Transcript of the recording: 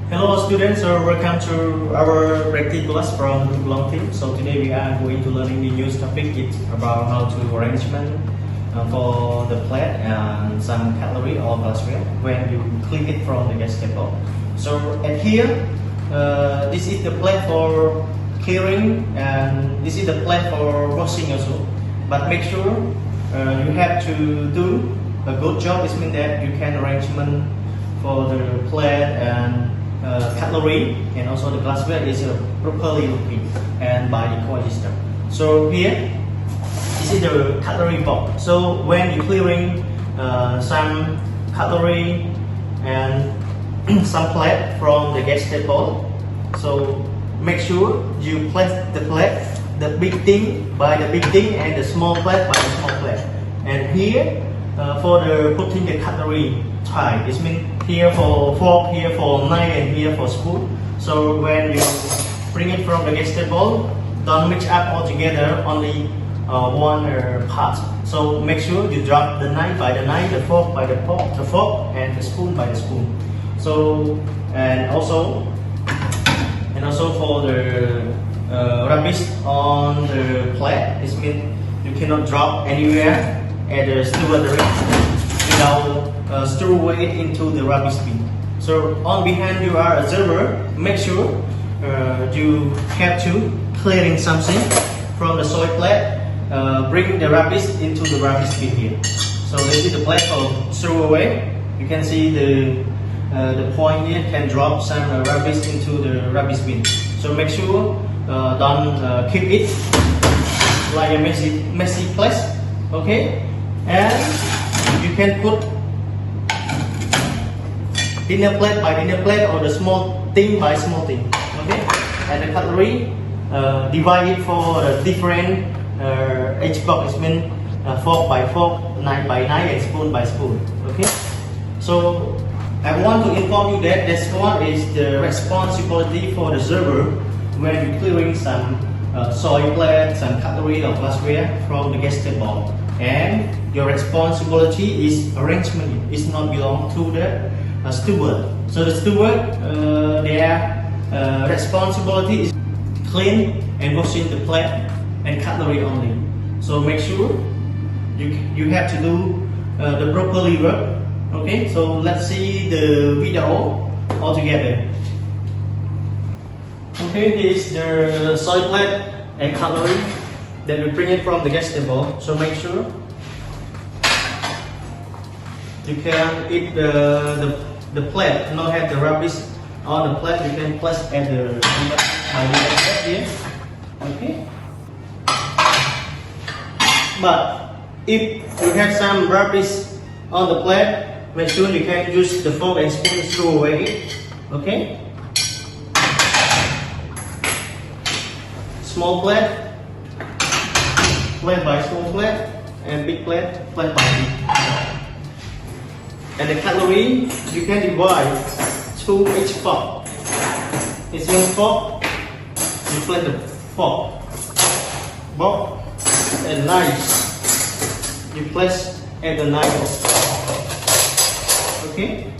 Hello students, welcome to our practice class from the long team. So today we are going to learning the new topic. It's about how to arrangement for the plate and some cutlery or glassware when you click it from the gas table. So at here, this is the plate for clearing and this is the plate for washing also. But make sure you have to do a good job. It means that you can arrangement for the plate and cutlery and also the glassware is properly looking and by Decoy system. So here, this is the cutlery box. So when you're clearing some cutlery and some plate from the gas table, so make sure you place the plate, the big thing by the big thing and the small plate by the small plate. And here for the putting the cutlery tray, it means here for fork, here for knife, and here for spoon. So when you bring it from the gas table, don't mix up all together, only one part. So make sure you drop the knife by the knife, the fork by the fork, and the spoon by the spoon. So and also for the rubbish on the plate, it means you cannot drop anywhere at the stewarding without store it into the rubbish bin. So on behind you are a server, make sure you have to clearing something from the soil plate, bring the rubbish into the rubbish bin here. So this is the plate for throw away. You can see the point here can drop some rubbish into the rubbish bin. So make sure don't keep it like a messy place, okay? And you can put dinner plate by dinner plate or the small thing by small thing, okay? And the cutlery divide it for different each box. It means fork by fork, knife by knife, and spoon by spoon, okay? So I want to inform you that this one is the responsibility for the server when you're clearing some soil plate, some cutlery or glassware from the gas table. And your responsibility is arrangement. It's not belong to the steward. So the steward, their responsibility is clean and washing the plate and cutlery only. So make sure you have to do the properly work. Okay, so let's see the video all together. Okay, this is the soil plate and cutlery that we bring it from the gas table. So make sure you can eat the plate, not have the rubbish on the plate. You can place at the plate here. Okay. But if you have some rubbish on the plate, make sure you can use the fork and spoon to throw away it. Okay. Small plate, plate by small plate, and big plate, plate by big. And the cutlery, you can divide to each fork. It's one fork, you place the fork, box, and knife. You place at the knife. Okay?